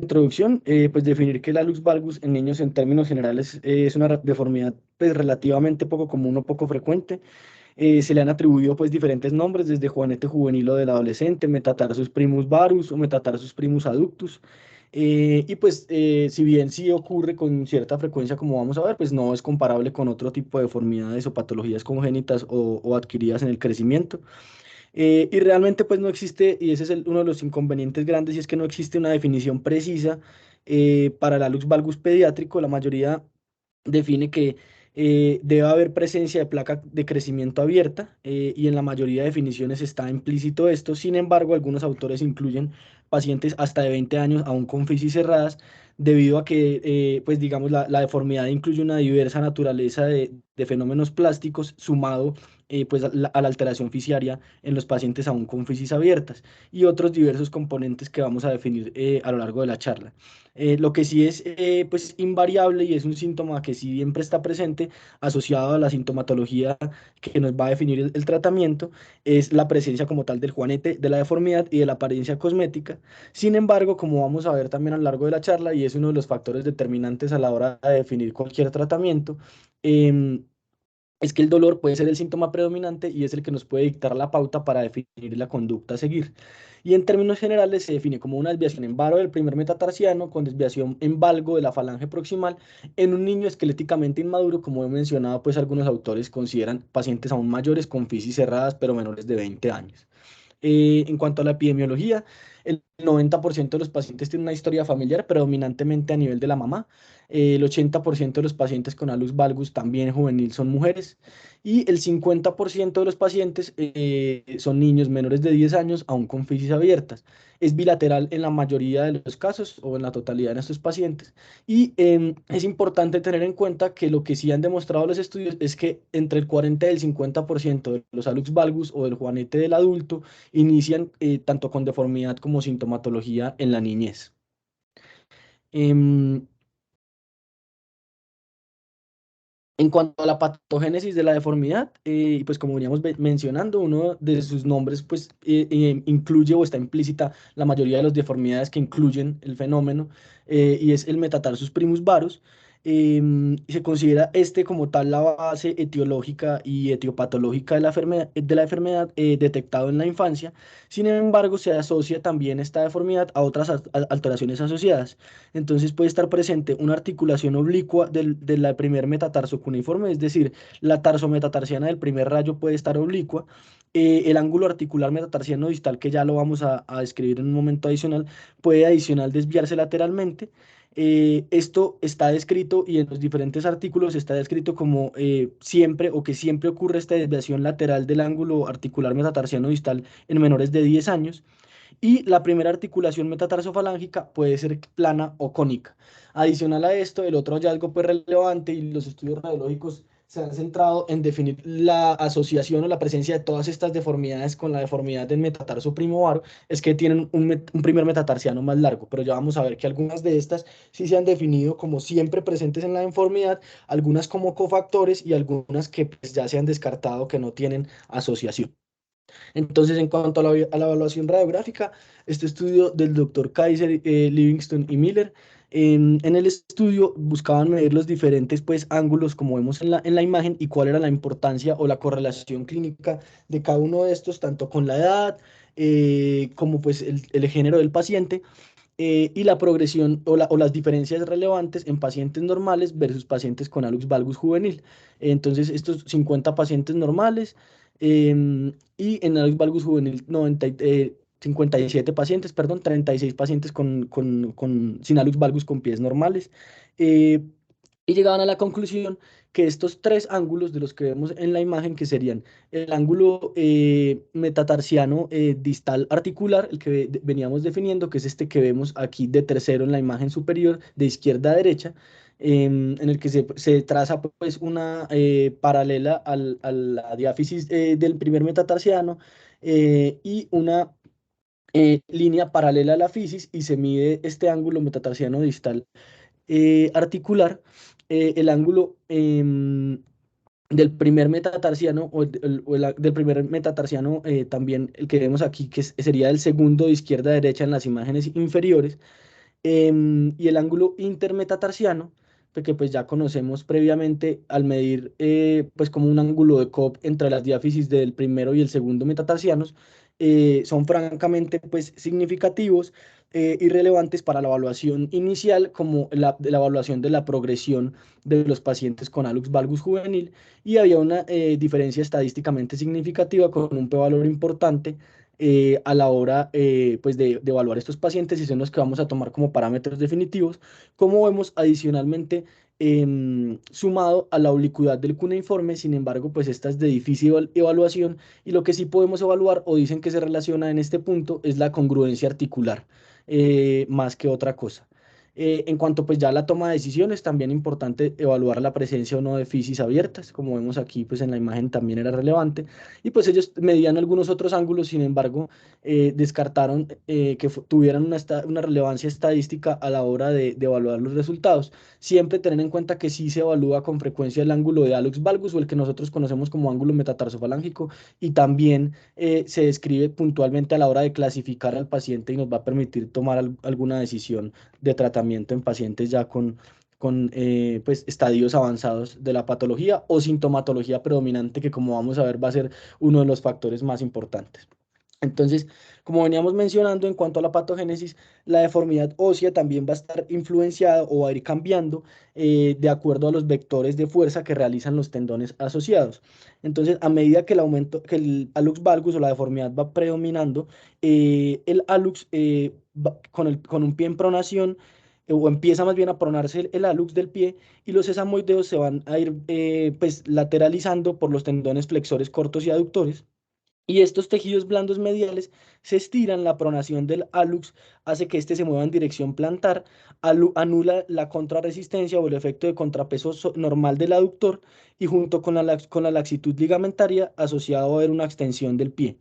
introducción, pues definir que la lux valgus en niños en términos generales es una deformidad pues relativamente poco común o poco frecuente. Se le han atribuido pues diferentes nombres, desde juanete juvenil o del adolescente, metatarsus primus varus o metatarsus primus adductus. Y pues si bien sí ocurre con cierta frecuencia, como vamos a ver, pues no es comparable con otro tipo de deformidades o patologías congénitas o adquiridas en el crecimiento. Y realmente pues no existe, y ese es uno de los inconvenientes grandes, y es que no existe una definición precisa para la lux valgus pediátrico. La mayoría define que debe haber presencia de placa de crecimiento abierta, y en la mayoría de definiciones está implícito esto. Sin embargo, algunos autores incluyen pacientes hasta de 20 años aún con fisis cerradas, debido a que, pues digamos, la deformidad incluye una diversa naturaleza de fenómenos plásticos sumado pues a la alteración fisiaria en los pacientes aún con fisis abiertas y otros diversos componentes que vamos a definir a lo largo de la charla. Lo que sí es pues invariable y es un síntoma que siempre está presente asociado a la sintomatología que nos va a definir el tratamiento, es la presencia como tal del juanete, de la deformidad y de la apariencia cosmética. Sin embargo, como vamos a ver también a lo largo de la charla, y es uno de los factores determinantes a la hora de definir cualquier tratamiento, em, es que el dolor puede ser el síntoma predominante y es el que nos puede dictar la pauta para definir la conducta a seguir. Y en términos generales se define como una desviación en varo del primer metatarsiano con desviación en valgo de la falange proximal en un niño esqueléticamente inmaduro. Como he mencionado, pues algunos autores consideran pacientes aún mayores con fisis cerradas pero menores de 20 años. En cuanto a la epidemiología, el 90% de los pacientes tienen una historia familiar, predominantemente a nivel de la mamá. El 80% de los pacientes con alus valgus también juvenil son mujeres. Y el 50% de los pacientes son niños menores de 10 años, aún con fisis abiertas. Es bilateral en la mayoría de los casos o en la totalidad de estos pacientes. Y es importante tener en cuenta que lo que sí han demostrado los estudios es que entre el 40 y el 50% de los alux valgus o del juanete del adulto inician tanto con deformidad como sintomatología en la niñez. Em, en cuanto a la patogénesis de la deformidad, pues como veníamos mencionando, uno de sus nombres pues incluye o está implícita la mayoría de las deformidades que incluyen el fenómeno, y es el metatarsus primus varus. Y se considera este como tal la base etiológica y etiopatológica de la enfermedad detectado en la infancia. Sin embargo, se asocia también esta deformidad a otras alteraciones asociadas. Entonces puede estar presente una articulación oblicua de la primer metatarso cuneiforme, es decir, la tarsometatarsiana del primer rayo puede estar oblicua. El ángulo articular metatarsiano distal, que ya lo vamos a describir en un momento adicional, puede adicional desviarse lateralmente. Esto está descrito y en los diferentes artículos está descrito como siempre o que siempre ocurre esta desviación lateral del ángulo articular metatarsiano distal en menores de 10 años. Y la primera articulación metatarsofalágica puede ser plana o cónica. Adicional a esto, el otro hallazgo pues relevante, y los estudios radiológicos se han centrado en definir la asociación o la presencia de todas estas deformidades con la deformidad del metatarso primovaro, es que tienen un primer metatarsiano más largo. Pero ya vamos a ver que algunas de estas sí se han definido como siempre presentes en la deformidad, algunas como cofactores y algunas que pues, ya se han descartado que no tienen asociación. Entonces, en cuanto a a la evaluación radiográfica, este estudio del doctor Kaiser, Livingston y Miller, en el estudio buscaban medir los diferentes pues, ángulos, como vemos en la imagen, y cuál era la importancia o la correlación clínica de cada uno de estos, tanto con la edad como pues, el género del paciente, y la progresión o las diferencias relevantes en pacientes normales versus pacientes con alux valgus juvenil. Entonces, estos 50 pacientes normales, y en alux valgus juvenil 57 pacientes, perdón, 36 pacientes sin alux valgus con pies normales. eh, y llegaban a la conclusión que estos tres ángulos de los que vemos en la imagen, que serían el ángulo metatarsiano distal articular, el que veníamos definiendo, que es este que vemos aquí de tercero en la imagen superior, de izquierda a derecha, en el que se traza pues una paralela a la diáfisis del primer metatarsiano, y una línea paralela a la fisis, y se mide este ángulo metatarsiano distal articular. El ángulo del primer metatarsiano del primer metatarsiano, también el que vemos aquí, sería el segundo de izquierda a derecha en las imágenes inferiores. Y el ángulo intermetatarsiano, porque pues ya conocemos previamente al medir pues como un ángulo de Cobb entre las diáfisis del primero y el segundo metatarsianos, son francamente pues significativos y relevantes para la evaluación inicial, como la evaluación de la progresión de los pacientes con hallux valgus juvenil, y había una diferencia estadísticamente significativa con un p-valor importante a la hora pues de evaluar estos pacientes, y son los que vamos a tomar como parámetros definitivos, como vemos adicionalmente sumado a la oblicuidad del cuneiforme. Sin embargo, pues esta es de difícil evaluación, y lo que sí podemos evaluar o dicen que se relaciona en este punto es la congruencia articular, más que otra cosa. En cuanto pues ya a la toma de decisiones, también importante evaluar la presencia o no de fisis abiertas, como vemos aquí pues en la imagen también era relevante, y pues ellos medían algunos otros ángulos. Sin embargo, descartaron que tuvieran una relevancia estadística a la hora de evaluar los resultados. Siempre tener en cuenta que sí se evalúa con frecuencia el ángulo de hallux valgus, o el que nosotros conocemos como ángulo metatarsofalángico, y también se describe puntualmente a la hora de clasificar al paciente, y nos va a permitir tomar alguna decisión de tratamiento en pacientes ya con pues, estadios avanzados de la patología o sintomatología predominante, que como vamos a ver va a ser uno de los factores más importantes. Entonces, como veníamos mencionando, en cuanto a la patogénesis, la deformidad ósea también va a estar influenciada o va a ir cambiando de acuerdo a los vectores de fuerza que realizan los tendones asociados. Entonces, a medida que que el hallux valgus o la deformidad va predominando, el hallux con un pie en pronación, o empieza más bien a pronarse el hallux del pie, y los sesamoideos se van a ir pues lateralizando por los tendones flexores cortos y aductores. Y estos tejidos blandos mediales se estiran. La pronación del hallux hace que éste se mueva en dirección plantar, anula la contrarresistencia o el efecto de contrapeso normal del aductor, y junto con con la laxitud ligamentaria asociado a ver una extensión del pie.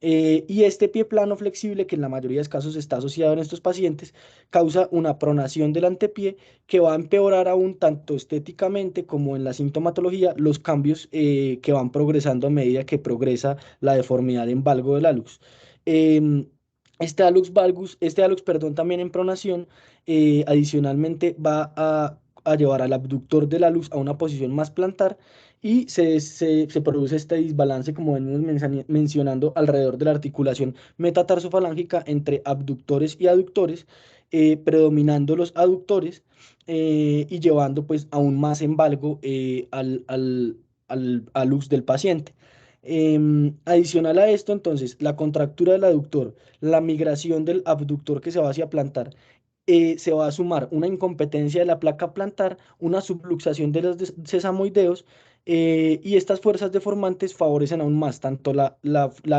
Y este pie plano flexible, que en la mayoría de casos está asociado en estos pacientes, causa una pronación del antepié, que va a empeorar aún tanto estéticamente como en la sintomatología los cambios que van progresando a medida que progresa la deformidad en valgo del hallux. Em, este hallux, perdón, también en pronación, adicionalmente va a llevar al abductor del hallux a una posición más plantar, y se produce este desbalance, como venimos mencionando, alrededor de la articulación metatarsofalángica entre abductores y aductores, predominando los aductores y llevando pues aún más en valgo al hallux del paciente. Adicional a esto, entonces, la contractura del aductor, la migración del abductor que se va hacia plantar, se va a sumar una incompetencia de la placa plantar, una subluxación de los sesamoideos, y estas fuerzas deformantes favorecen aún más tanto la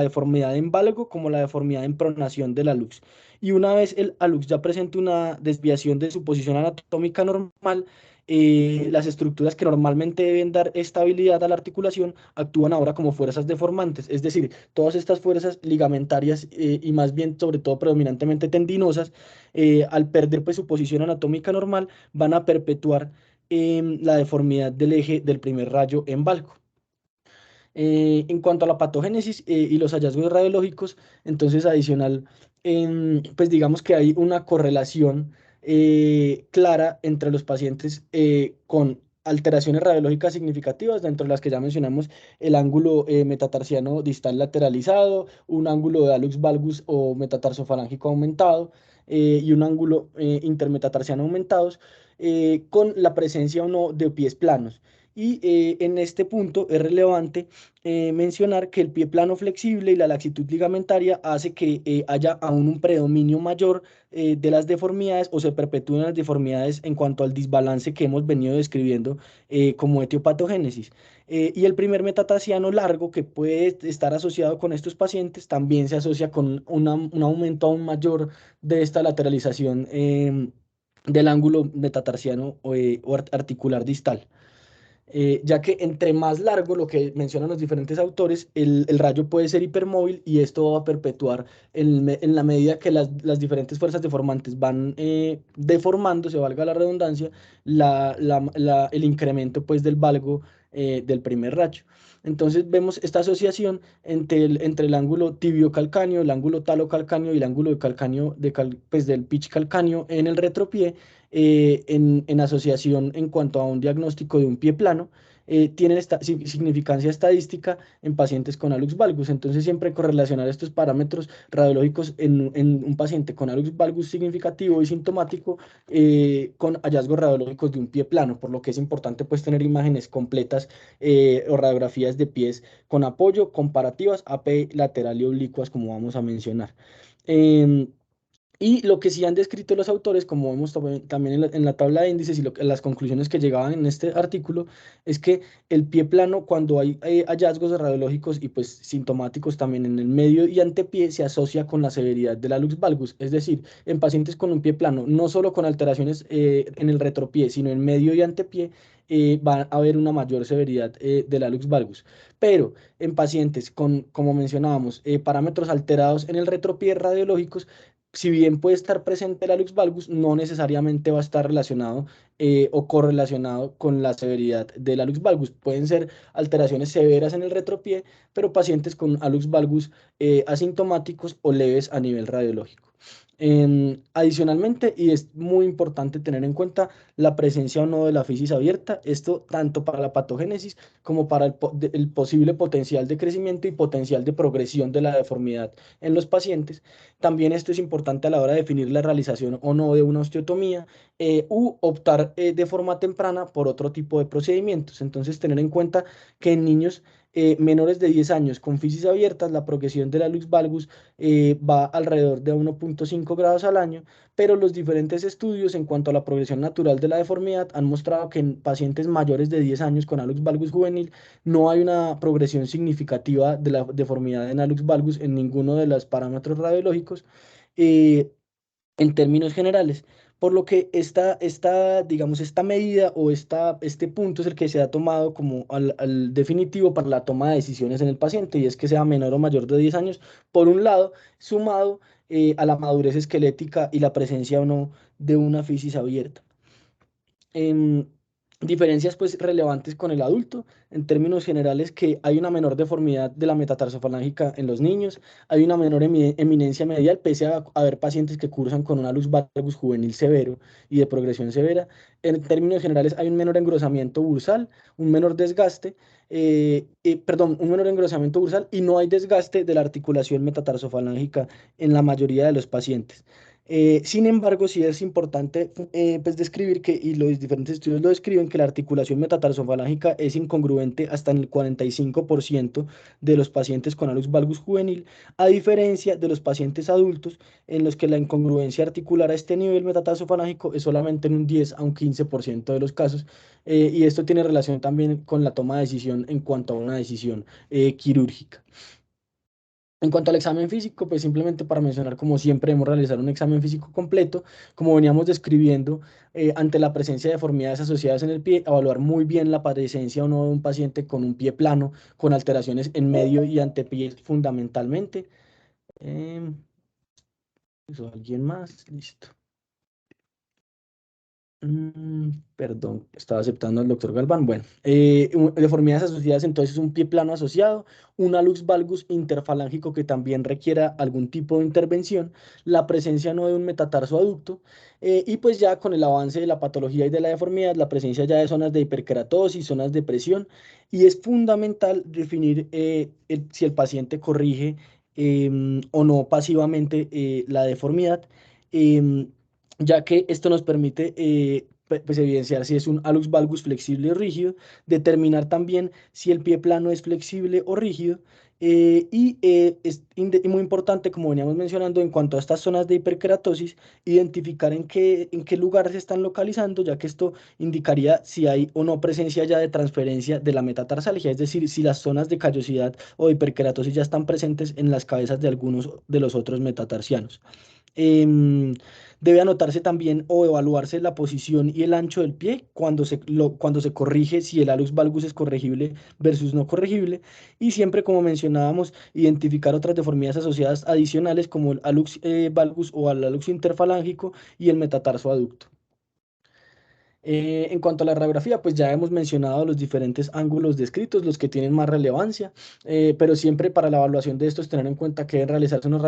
deformidad en valgo como la deformidad en pronación del hallux. Y una vez el hallux ya presente una desviación de su posición anatómica normal, las estructuras que normalmente deben dar estabilidad a la articulación actúan ahora como fuerzas deformantes, es decir, todas estas fuerzas ligamentarias y más bien, sobre todo, predominantemente tendinosas, al perder pues, su posición anatómica normal, van a perpetuar la deformidad del eje del primer rayo en valgo. En cuanto a la patogénesis y los hallazgos radiológicos, entonces adicional, pues digamos que hay una correlación clara entre los pacientes con alteraciones radiológicas significativas, dentro de las que ya mencionamos el ángulo metatarsiano distal lateralizado, un ángulo de hallux valgus o metatarsofalángico aumentado, y un ángulo intermetatarsiano aumentados, con la presencia o no de pies planos. Y en este punto es relevante mencionar que el pie plano flexible y la laxitud ligamentaria hace que haya aún un predominio mayor de las deformidades, o se perpetúen las deformidades en cuanto al desbalance que hemos venido describiendo como etiopatogénesis. Y el primer metatarsiano largo, que puede estar asociado con estos pacientes, también se asocia con un aumento aún mayor de esta lateralización del ángulo metatarsiano o articular distal, ya que entre más largo, lo que mencionan los diferentes autores, el rayo puede ser hipermóvil, y esto va a perpetuar en la medida que las diferentes fuerzas deformantes van deformándose, valga la redundancia, el incremento pues del valgo del primer rayo. Entonces vemos esta asociación entre el ángulo tibiocalcáneo, el ángulo talocalcáneo y el ángulo de calcáneo pues del pitch calcáneo en el retropie, en asociación en cuanto a un diagnóstico de un pie plano. Tienen esta significancia estadística en pacientes con hallux valgus. Entonces, siempre correlacionar estos parámetros radiológicos en un paciente con hallux valgus significativo y sintomático con hallazgos radiológicos de un pie plano, por lo que es importante pues tener imágenes completas o radiografías de pies con apoyo, comparativas, AP lateral y oblicuas, como vamos a mencionar. Em, y lo que sí han descrito los autores, como vemos también en la tabla de índices y las conclusiones que llegaban en este artículo, es que el pie plano, cuando hay hallazgos radiológicos y pues sintomáticos también en el medio y antepié, se asocia con la severidad del hallux valgus. Es decir, en pacientes con un pie plano, no solo con alteraciones en el retropié, sino en medio y antepié, va a haber una mayor severidad del hallux valgus. Pero en pacientes con, como mencionábamos, parámetros alterados en el retropié radiológicos, si bien puede estar presente la lux valgus, no necesariamente va a estar relacionado o correlacionado con la severidad de la lux valgus. Pueden ser alteraciones severas en el retropié, pero pacientes con hallux valgus asintomáticos o leves a nivel radiológico. Adicionalmente, y es muy importante tener en cuenta la presencia o no de la fisis abierta, esto tanto para la patogénesis como para el posible potencial de crecimiento y potencial de progresión de la deformidad en los pacientes. También esto es importante a la hora de definir la realización o no de una osteotomía u optar de forma temprana por otro tipo de procedimientos. Entonces, tener en cuenta que en niños menores de 10 años con fisis abiertas, la progresión de la lux valgus va alrededor de 1,5 grados al año, pero los diferentes estudios en cuanto a la progresión natural de la deformidad han mostrado que en pacientes mayores de 10 años con hallux valgus juvenil no hay una progresión significativa de la deformidad en hallux valgus en ninguno de los parámetros radiológicos eh, en términos generales. Por lo que digamos, esta medida o este punto es el que se ha tomado como al definitivo para la toma de decisiones en el paciente, y es que sea menor o mayor de 10 años, por un lado, sumado a la madurez esquelética y la presencia o no de una fisis abierta. Em, Diferencias pues relevantes con el adulto, en términos generales, que hay una menor deformidad de la metatarsofalangica en los niños, hay una menor eminencia medial, pese a haber pacientes que cursan con una luz valgus juvenil severo y de progresión severa. En términos generales, hay un menor engrosamiento bursal, un menor desgaste, perdón, un menor engrosamiento bursal, y no hay desgaste de la articulación metatarsofalangica en la mayoría de los pacientes. Sin embargo, sí es importante pues describir que, y los diferentes estudios lo describen, que la articulación metatarsofalágica es incongruente hasta en el 45% de los pacientes con hallux valgus juvenil, a diferencia de los pacientes adultos en los que la incongruencia articular a este nivel metatarsofalágico es solamente en un 10 a un 15% de los casos, y esto tiene relación también con la toma de decisión en cuanto a una decisión quirúrgica. En cuanto al examen físico, pues simplemente para mencionar, como siempre, debemos realizar un examen físico completo, como veníamos describiendo, ante la presencia de deformidades asociadas en el pie, evaluar muy bien la presencia o no de un paciente con un pie plano, con alteraciones en medio y antepié fundamentalmente. Em, ¿Eso alguien más? Listo. Perdón, estaba aceptando al doctor Galván. Bueno, deformidades asociadas, entonces un pie plano asociado, un hallux valgus interfalángico que también requiera algún tipo de intervención, la presencia no de un metatarso aducto, y pues ya con el avance de la patología y de la deformidad, la presencia ya de zonas de hiperkeratosis, zonas de presión, y es fundamental definir si el paciente corrige o no pasivamente la deformidad. em, ya que esto nos permite pues, evidenciar si es un hallux valgus flexible o rígido, determinar también si el pie plano es flexible o rígido, y muy importante, como veníamos mencionando, en cuanto a estas zonas de hiperkeratosis, identificar en qué lugar se están localizando, ya que esto indicaría si hay o no presencia ya de transferencia de la metatarsalgia, es decir, si las zonas de callosidad o hiperkeratosis ya están presentes en las cabezas de algunos de los otros metatarsianos. Em, Debe anotarse también o evaluarse la posición y el ancho del pie cuando se corrige si el hallux valgus es corregible versus no corregible. Y siempre, como mencionábamos, identificar otras deformidades asociadas adicionales como el hallux valgus o el hallux interfalángico y el metatarso aducto. En cuanto a la radiografía, pues ya hemos mencionado los diferentes ángulos descritos, los que tienen más relevancia, pero siempre para la evaluación de estos tener en cuenta que deben realizarse una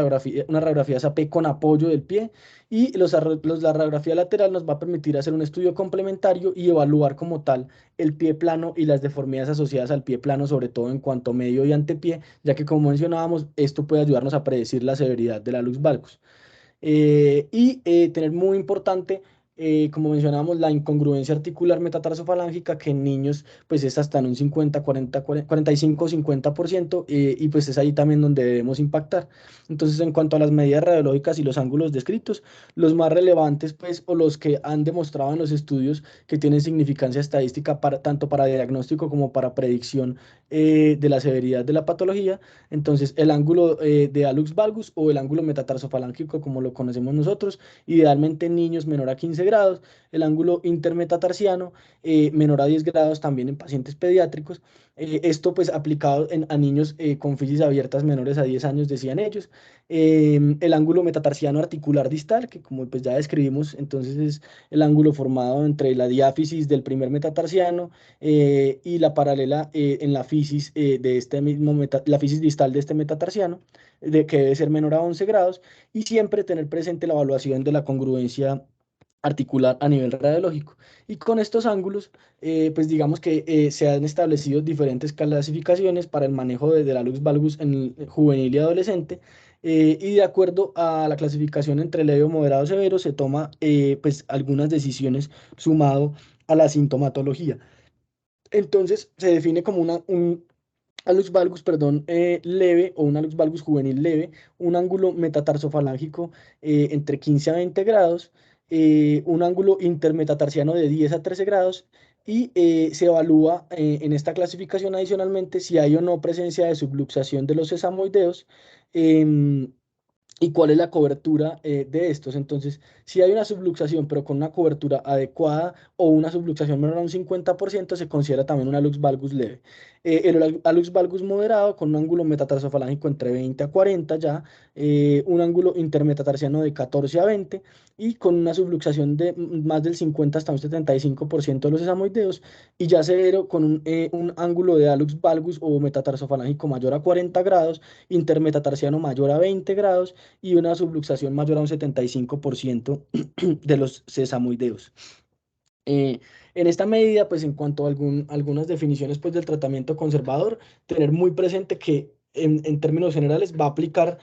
radiografía SAP con apoyo del pie y la radiografía lateral nos va a permitir hacer un estudio complementario y evaluar como tal el pie plano y las deformidades asociadas al pie plano, sobre todo en cuanto a medio y antepié, ya que como mencionábamos, esto puede ayudarnos a predecir la severidad de la luz valgus. Tener muy importante, como mencionábamos, la incongruencia articular metatarsofalángica, que en niños pues es hasta en un 50, 40, 45, 50%, y pues es ahí también donde debemos impactar. Entonces, en cuanto a las medidas radiológicas y los ángulos descritos, los más relevantes pues o los que han demostrado en los estudios que tienen significancia estadística tanto para diagnóstico como para predicción de la severidad de la patología. Entonces, el ángulo de hallux valgus o el ángulo metatarsofalángico, como lo conocemos nosotros, idealmente en niños menor a 15 grados, el ángulo intermetatarsiano menor a 10 grados también en pacientes pediátricos. Esto pues aplicado a niños con fisis abiertas menores a 10 años, decían ellos. El ángulo metatarsiano articular distal, que como pues ya describimos, entonces es el ángulo formado entre la diáfisis del primer metatarsiano y la paralela en la fisis de este mismo la fisis distal de este metatarsiano, que debe ser menor a 11 grados, y siempre tener presente la evaluación de la congruencia articular a nivel radiológico. Y con estos ángulos, pues digamos que se han establecido diferentes clasificaciones para el manejo de la lux valgus en el juvenil y adolescente. Y de acuerdo a la clasificación entre leve o moderado severo, se toma pues algunas decisiones sumado a la sintomatología. Entonces se define como un hallux valgus, perdón, leve o un hallux valgus juvenil leve, un ángulo metatarsofalángico entre 15 a 20 grados, un ángulo intermetatarsiano de 10 a 13 grados y se evalúa en esta clasificación adicionalmente si hay o no presencia de subluxación de los sesamoideos. em, ¿Y cuál es la cobertura de estos? Entonces, si hay una subluxación, pero con una cobertura adecuada o una subluxación menor a un 50%, se considera también un hallux valgus leve. El hallux valgus moderado, con un ángulo metatarsofalágico entre 20 a 40 ya, un ángulo intermetatarsiano de 14 a 20 y con una subluxación de más del 50 hasta un 75% de los sesamoideos, y ya severo con un ángulo de hallux valgus o metatarsofalágico mayor a 40 grados, intermetatarsiano mayor a 20 grados y una subluxación mayor a un 75% de los sesamoideos. Eh, en esta medida, pues en cuanto a algunas definiciones pues, del tratamiento conservador, tener muy presente que en términos generales va a aplicar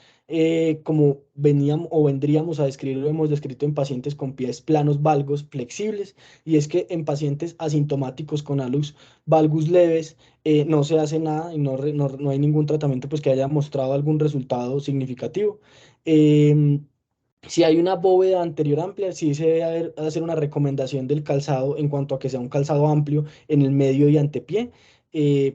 como veníamos o vendríamos a describirlo, hemos descrito en pacientes con pies planos valgos flexibles, y es que en pacientes asintomáticos con hallux valgus leves no se hace nada y no hay ningún tratamiento pues, que haya mostrado algún resultado significativo. Em, si hay una bóveda anterior amplia, sí se debe hacer una recomendación del calzado en cuanto a que sea un calzado amplio en el medio y antepié,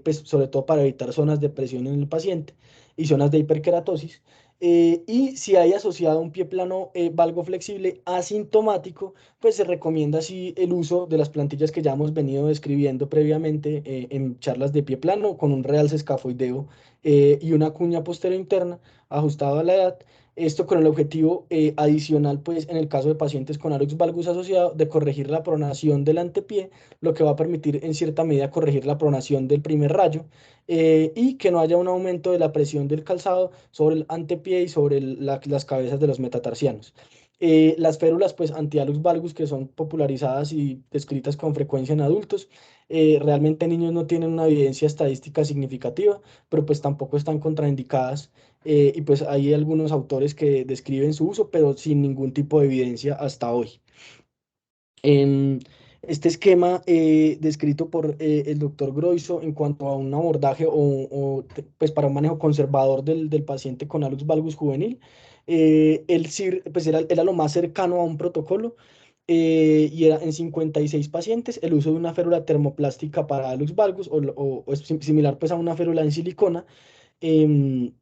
pues sobre todo para evitar zonas de presión en el paciente y zonas de hiperkeratosis. Y si hay asociado un pie plano valgo flexible asintomático, pues se recomienda así el uso de las plantillas que ya hemos venido describiendo previamente en charlas de pie plano, con un realce escafoideo y una cuña posterior interna ajustado a la edad. Esto con el objetivo adicional, pues en el caso de pacientes con hallux valgus asociado, de corregir la pronación del antepié, lo que va a permitir en cierta medida corregir la pronación del primer rayo, y que no haya un aumento de la presión del calzado sobre el antepié y sobre las cabezas de los metatarsianos. Las férulas, pues anti-hallux valgus, que son popularizadas y descritas con frecuencia en adultos, realmente en niños no tienen una evidencia estadística significativa, pero pues tampoco están contraindicadas, y pues hay algunos autores que describen su uso, pero sin ningún tipo de evidencia hasta hoy. Em, este esquema descrito por el doctor Groiso en cuanto a un abordaje pues para un manejo conservador del paciente con hallux valgus juvenil, pues era lo más cercano a un protocolo, y era en 56 pacientes el uso de una férula termoplástica para hallux valgus o es similar pues a una férula en silicona, em,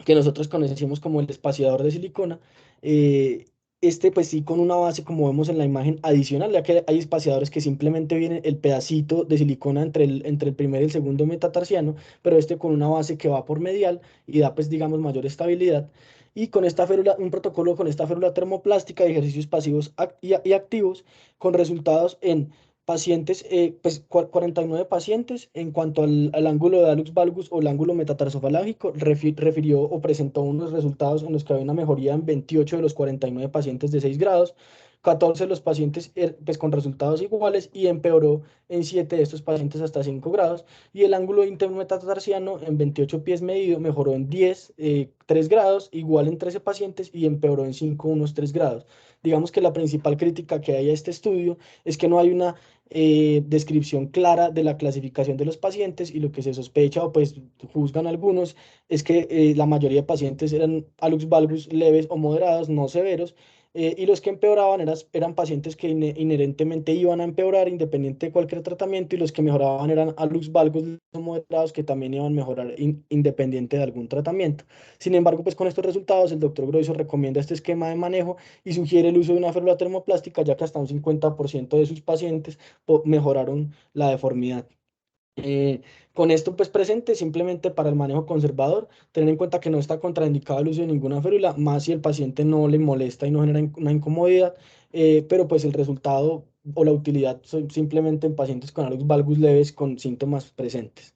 que nosotros conocemos como el espaciador de silicona. eh, este pues sí con una base como vemos en la imagen adicional, ya que hay espaciadores que simplemente viene el pedacito de silicona entre el primer y el segundo metatarsiano, pero este con una base que va por medial y da pues digamos mayor estabilidad. Y con esta férula, un protocolo con esta férula termoplástica de ejercicios pasivos y activos, con resultados en pacientes, pues 49 pacientes en cuanto al ángulo de hallux valgus o el ángulo metatarsofalágico, refirió o presentó unos resultados en los que había una mejoría en 28 de los 49 pacientes de 6 grados, 14 de los pacientes pues, con resultados iguales y empeoró en 7 de estos pacientes hasta 5 grados y el ángulo intermetatarsiano en 28 pies medido mejoró en 10, 3 grados, igual en 13 pacientes y empeoró en 5 unos 3 grados. Digamos que la principal crítica que hay a este estudio es que no hay una descripción clara de la clasificación de los pacientes y lo que se sospecha o pues juzgan algunos es que la mayoría de pacientes eran hallux valgus leves o moderados, no severos, y los que empeoraban eran pacientes que inherentemente iban a empeorar independiente de cualquier tratamiento y los que mejoraban eran hallux valgus leves o moderados que también iban a mejorar independiente de algún tratamiento. Sin embargo, pues con estos resultados el doctor Groiso recomienda este esquema de manejo y sugiere el uso de una férula termoplástica ya que hasta un 50% de sus pacientes mejoraron la deformidad. Eh, con esto pues presente, simplemente para el manejo conservador, tener en cuenta que no está contraindicado el uso de ninguna férula, más si el paciente no le molesta y no genera una incomodidad, pero pues el resultado o la utilidad son simplemente en pacientes con hallux valgus leves con síntomas presentes.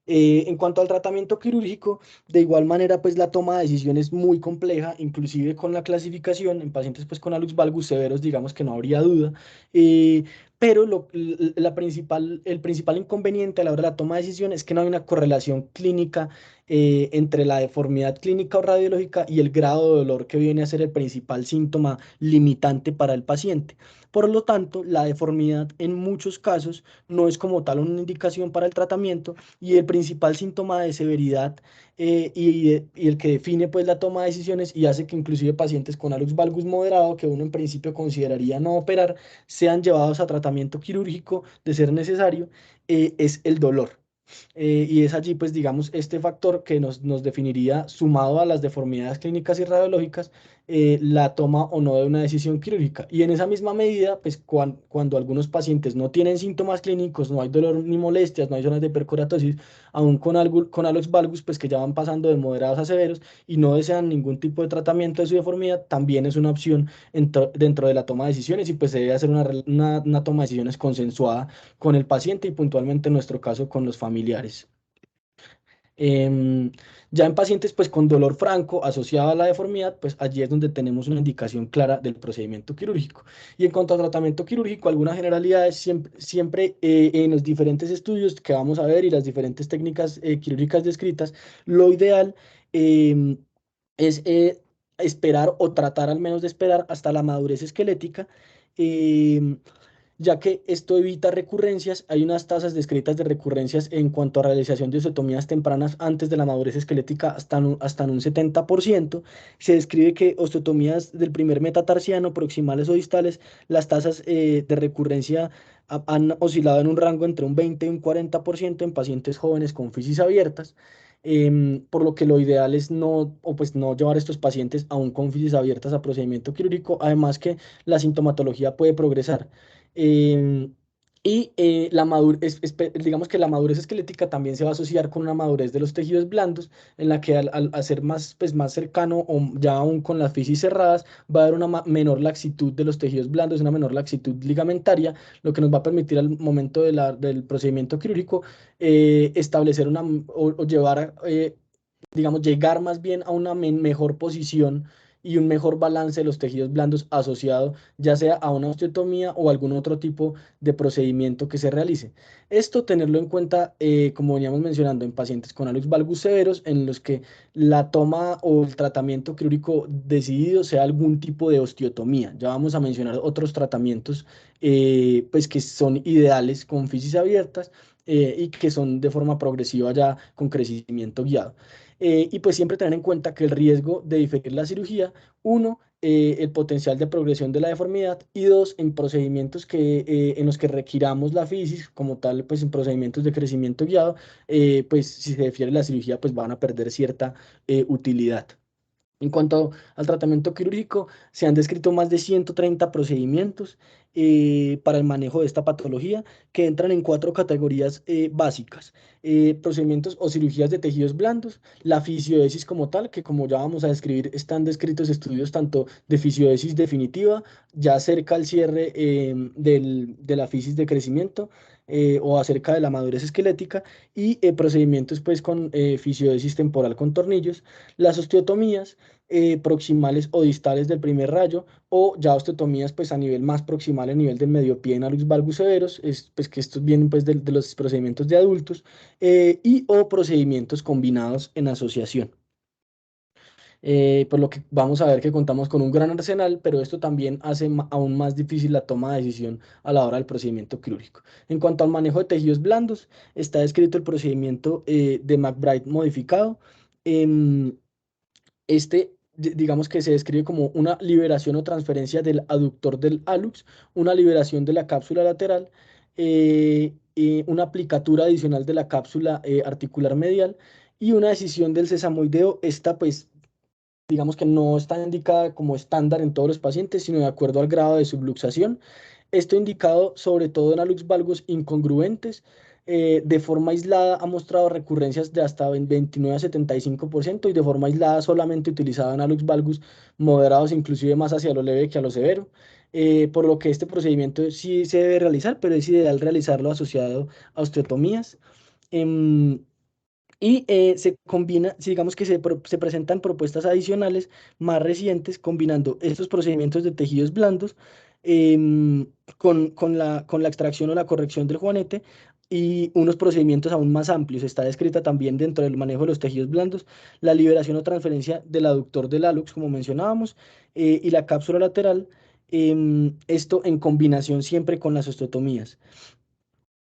En cuanto al tratamiento quirúrgico, de igual manera, pues la toma de decisión es muy compleja, inclusive con la clasificación en pacientes pues con hallux valgus severos, digamos que no habría duda, eh, pero el principal inconveniente a la hora de la toma de decisión es que no hay una correlación clínica entre la deformidad clínica o radiológica y el grado de dolor que viene a ser el principal síntoma limitante para el paciente. Por lo tanto, la deformidad en muchos casos no es como tal una indicación para el tratamiento y el principal síntoma de severidad y el que define pues la toma de decisiones y hace que inclusive pacientes con hallux valgus moderado que uno en principio consideraría no operar sean llevados a tratamiento quirúrgico de ser necesario, es el dolor. Y es allí, pues, digamos, este factor que nos definiría, sumado a las deformidades clínicas y radiológicas, la toma o no de una decisión quirúrgica. Y en esa misma medida, pues, cuando algunos pacientes no tienen síntomas clínicos, no hay dolor ni molestias, no hay zonas de percoratosis, aún con hallux valgus, pues, que ya van pasando de moderados a severos y no desean ningún tipo de tratamiento de su deformidad, también es una opción dentro de la toma de decisiones y pues se debe hacer una toma de decisiones consensuada con el paciente y puntualmente en nuestro caso con los familiares. Em, ya en pacientes pues con dolor franco asociado a la deformidad, pues allí es donde tenemos una indicación clara del procedimiento quirúrgico. Y en cuanto al tratamiento quirúrgico, algunas generalidades siempre en los diferentes estudios que vamos a ver y las diferentes técnicas quirúrgicas descritas, lo ideal em, es esperar o tratar al menos de esperar hasta la madurez esquelética. em, ya que esto evita recurrencias. Hay unas tasas descritas de recurrencias en cuanto a realización de osteotomías tempranas antes de la madurez esquelética hasta en un 70%. Se describe que osteotomías del primer metatarsiano, proximales o distales, las tasas de recurrencia han oscilado en un rango entre un 20 y un 40% en pacientes jóvenes con fisis abiertas. Por lo que lo ideal es no, o pues no llevar a estos pacientes aún con fisis abiertas a procedimiento quirúrgico, además que la sintomatología puede progresar. Em, digamos que la madurez esquelética también se va a asociar con una madurez de los tejidos blandos, en la que al ser más, pues, más cercano o ya aún con las fisis cerradas, va a haber una menor laxitud de los tejidos blandos, una menor laxitud ligamentaria, lo que nos va a permitir al momento del procedimiento quirúrgico establecer o llevar digamos, llegar más bien a una mejor posición y un mejor balance de los tejidos blandos asociado ya sea a una osteotomía o algún otro tipo de procedimiento que se realice. Esto tenerlo en cuenta, como veníamos mencionando, en pacientes con hallux valgus severos, en los que la toma o el tratamiento quirúrgico decidido sea algún tipo de osteotomía. Ya vamos a mencionar otros tratamientos pues que son ideales con fisis abiertas y que son de forma progresiva ya con crecimiento guiado. Y pues siempre tener en cuenta que el riesgo de diferir la cirugía, uno, el potencial de progresión de la deformidad y dos, en procedimientos en los que requiramos la fisis, como tal, pues en procedimientos de crecimiento guiado, pues si se difiere la cirugía, pues van a perder cierta utilidad. En cuanto al tratamiento quirúrgico, se han descrito más de 130 procedimientos para el manejo de esta patología que entran en cuatro categorías básicas. Procedimientos o cirugías de tejidos blandos, la fisiodesis como tal, que como ya vamos a describir, están descritos estudios tanto de fisiodesis definitiva, ya cerca al cierre de la fisis de crecimiento, o acerca de la madurez esquelética, y procedimientos pues con fisiodesis temporal con tornillos, las osteotomías proximales o distales del primer rayo, o ya osteotomías pues a nivel más proximal, a nivel del medio pie en hallux valgus severos, pues que estos vienen pues de los procedimientos de adultos, y o procedimientos combinados en asociación. Por lo que vamos a ver que contamos con un gran arsenal, pero esto también hace aún más difícil la toma de decisión a la hora del procedimiento quirúrgico. En cuanto al manejo de tejidos blandos, está descrito el procedimiento de McBride modificado. Em, digamos que se describe como una liberación o transferencia del aductor del hallux, una liberación de la cápsula lateral, y una aplicatura adicional de la cápsula articular medial y una decisión del sesamoideo. Esta pues digamos que no está indicada como estándar en todos los pacientes, sino de acuerdo al grado de subluxación. Esto indicado sobre todo en hallux valgus incongruentes. De forma aislada ha mostrado recurrencias de hasta 29 a 75% y de forma aislada solamente utilizada en hallux valgus moderados, inclusive más hacia lo leve que a lo severo. Por lo que este procedimiento sí se debe realizar, pero es ideal realizarlo asociado a osteotomías. Em, y se combina, si digamos que se presentan propuestas adicionales más recientes combinando estos procedimientos de tejidos blandos con la extracción o la corrección del juanete y unos procedimientos aún más amplios. Está descrita también dentro del manejo de los tejidos blandos la liberación o transferencia del aductor del hallux, como mencionábamos, y la cápsula lateral, esto en combinación siempre con las osteotomías.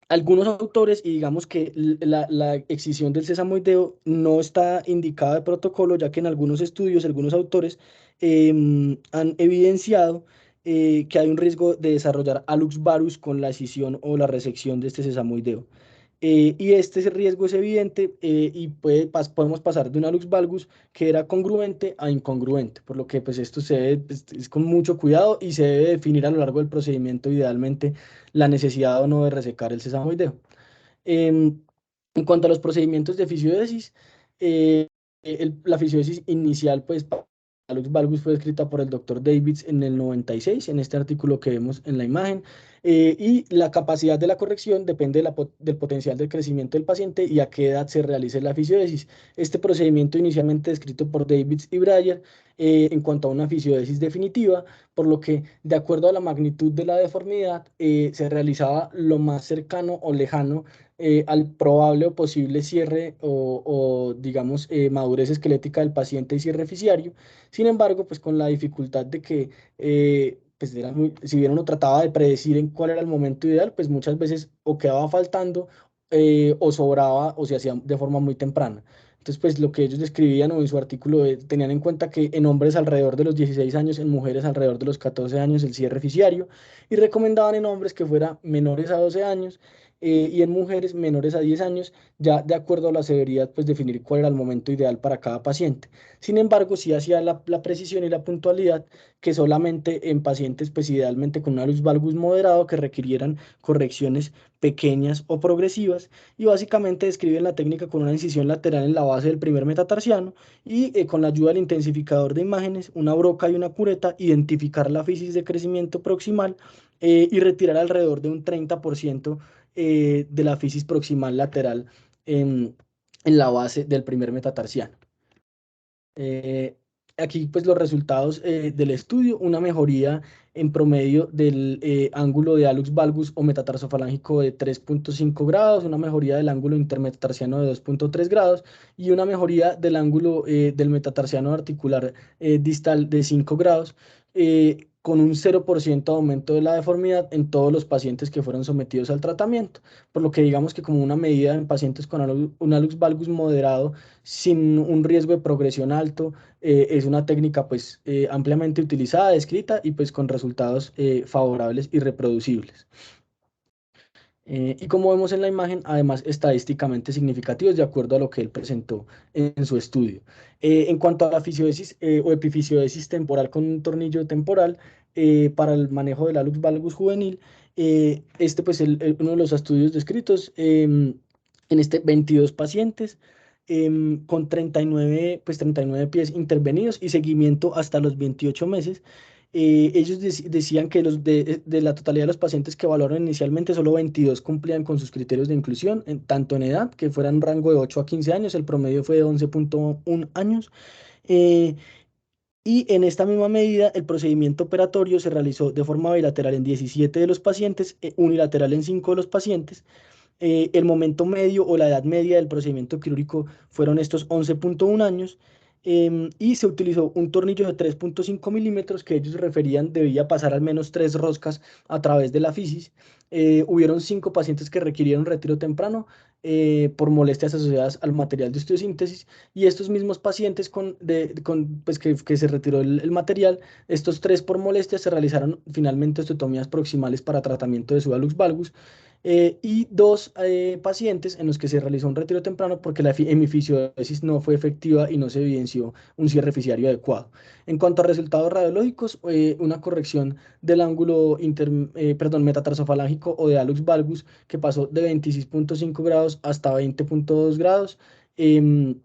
Algunos autores, y digamos que la excisión del sesamoideo no está indicada de protocolo, ya que en algunos estudios, algunos autores han evidenciado que hay un riesgo de desarrollar hallux varus con la escisión o la resección de este sesamoideo. Y este riesgo es evidente, y podemos pasar de un hallux valgus que era congruente a incongruente, por lo que pues esto se debe, pues, es con mucho cuidado y se debe definir a lo largo del procedimiento idealmente la necesidad o no de resecar el sesamoideo. Em, en cuanto a los procedimientos de fisiodesis, la fisiodesis inicial, pues, para Lux valgus fue escrita por el doctor Davids en el 96, en este artículo que vemos en la imagen, y la capacidad de la corrección depende del potencial de crecimiento del paciente y a qué edad se realice la fisiodesis. Este procedimiento inicialmente descrito por Davids y Breyer en cuanto a una fisiodesis definitiva, por lo que de acuerdo a la magnitud de la deformidad se realizaba lo más cercano o lejano al probable o posible cierre digamos, madurez esquelética del paciente y cierre fisiario. Sin embargo, pues con la dificultad de que, pues si bien uno trataba de predecir en cuál era el momento ideal, pues muchas veces o quedaba faltando o sobraba o se hacía de forma muy temprana. Entonces, pues lo que ellos describían o en su artículo tenían en cuenta que en hombres alrededor de los 16 años, en mujeres alrededor de los 14 años el cierre fisiario, y recomendaban en hombres que fuera menores a 12 años, y en mujeres menores a 10 años, ya de acuerdo a la severidad, pues definir cuál era el momento ideal para cada paciente. Sin embargo, sí hacía la precisión y la puntualidad que solamente en pacientes, pues idealmente con un hallux valgus moderado que requirieran correcciones pequeñas o progresivas, y básicamente describen la técnica con una incisión lateral en la base del primer metatarsiano y con la ayuda del intensificador de imágenes, una broca y una cureta, identificar la fisis de crecimiento proximal y retirar alrededor de un 30% de la fisis proximal lateral en, en la base del primer metatarsiano. Eh, Aquí pues los resultados del estudio, una mejoría en promedio del ángulo de hallux valgus o metatarsofalágico de 3,5 grados, una mejoría del ángulo intermetatarsiano de 2,3 grados y una mejoría del ángulo del metatarsiano articular distal de 5 grados, con un 0% de aumento de la deformidad en todos los pacientes que fueron sometidos al tratamiento, por lo que digamos que como una medida en pacientes con un hallux valgus moderado sin un riesgo de progresión alto, es una técnica pues ampliamente utilizada, descrita y pues con resultados favorables y reproducibles. Y como vemos en la imagen, además estadísticamente significativos de acuerdo a lo que él presentó en su estudio. En cuanto a la fisiodesis o epifisiodesis temporal con un tornillo temporal, para el manejo del hallux valgus juvenil, este pues uno de los estudios descritos en este 22 pacientes con 39, pues 39 pies intervenidos y seguimiento hasta los 28 meses. Ellos decían que de la totalidad de los pacientes que evaluaron inicialmente, solo 22 cumplían con sus criterios de inclusión, tanto en edad, que fueran un rango de 8 a 15 años, el promedio fue de 11,1 años. eh, y en esta misma medida, el procedimiento operatorio se realizó de forma bilateral en 17 de los pacientes, unilateral en 5 de los pacientes. El momento medio o la edad media del procedimiento quirúrgico fueron estos 11,1 años, y se utilizó un tornillo de 3,5 milímetros que ellos referían debía pasar al menos 3 roscas a través de la fisis. Hubieron 5 pacientes que requirieron retiro temprano por molestias asociadas al material de osteosíntesis, y estos mismos pacientes pues que se retiró el material, estos 3 por molestias se realizaron finalmente osteotomías proximales para tratamiento de su hallux valgus, y 2 pacientes en los que se realizó un retiro temprano porque la hemifisiodesis no fue efectiva y no se evidenció un cierre fisiario adecuado. En cuanto a resultados radiológicos, una corrección del ángulo metatarsofalágico o de hallux valgus que pasó de 26,5 grados hasta 20,2 grados. em,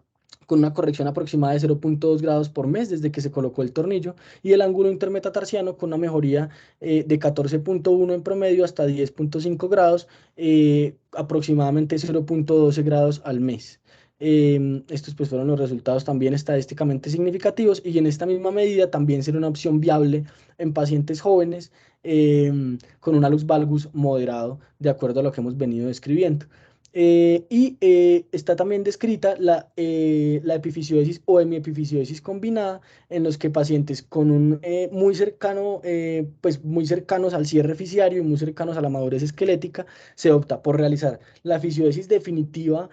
con una corrección aproximada de 0,2 grados por mes desde que se colocó el tornillo, y el ángulo intermetatarsiano con una mejoría de 14,1 en promedio hasta 10,5 grados, aproximadamente 0,12 grados al mes. Estos pues fueron los resultados también estadísticamente significativos, y en esta misma medida también será una opción viable en pacientes jóvenes con un hallux valgus moderado, de acuerdo a lo que hemos venido describiendo. Está también descrita la epifisiodesis o hemiepifisiodesis combinada, en los que pacientes con un muy cercano, pues muy cercanos al cierre fisiario y muy cercanos a la madurez esquelética, se opta por realizar la fisiodesis definitiva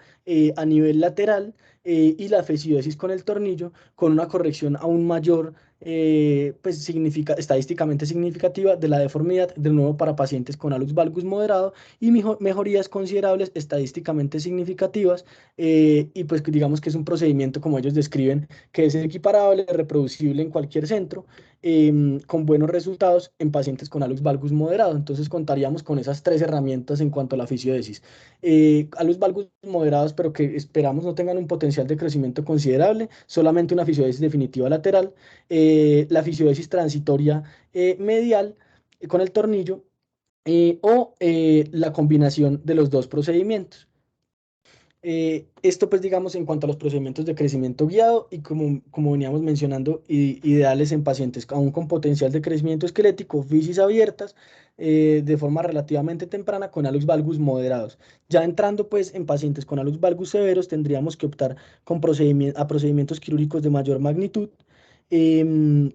a nivel lateral, y la fisiodesis con el tornillo, con una corrección aún mayor, pues estadísticamente significativa de la deformidad, de nuevo para pacientes con hallux valgus moderado, y mejorías considerables estadísticamente significativas, y pues digamos que es un procedimiento, como ellos describen, que es equiparable, reproducible en cualquier centro, con buenos resultados en pacientes con hallux valgus moderado. Entonces contaríamos con esas 3 herramientas en cuanto a la fisiodesis. Hallux valgus moderados, pero que esperamos no tengan un potencial de crecimiento considerable, solamente una fisiodesis definitiva lateral, la fisiodesis transitoria medial con el tornillo, o la combinación de los dos procedimientos. Esto pues digamos en cuanto a los procedimientos de crecimiento guiado, y como veníamos mencionando, ideales en pacientes aún con potencial de crecimiento esquelético, fisis abiertas, de forma relativamente temprana con hallux valgus moderados. Ya entrando pues en pacientes con hallux valgus severos, tendríamos que optar a procedimientos quirúrgicos de mayor magnitud. em,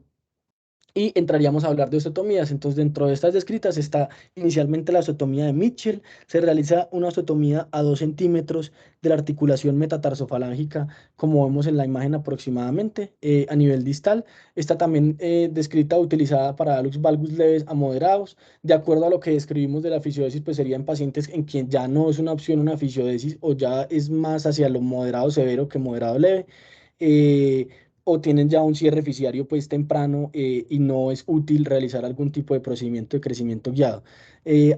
y entraríamos a hablar de osteotomías. Entonces, dentro de estas descritas está inicialmente la osteotomía de Mitchell. Se realiza una osteotomía a 2 centímetros de la articulación metatarsofalángica, como vemos en la imagen aproximadamente, a nivel distal. Está también descrita, utilizada para hallux valgus leves a moderados. De acuerdo a lo que describimos de la fisiodesis, pues sería en pacientes en quien ya no es una opción una fisiodesis, o ya es más hacia lo moderado severo que moderado leve. eh, o tienen ya un cierre fisiario pues temprano, y no es útil realizar algún tipo de procedimiento de crecimiento guiado.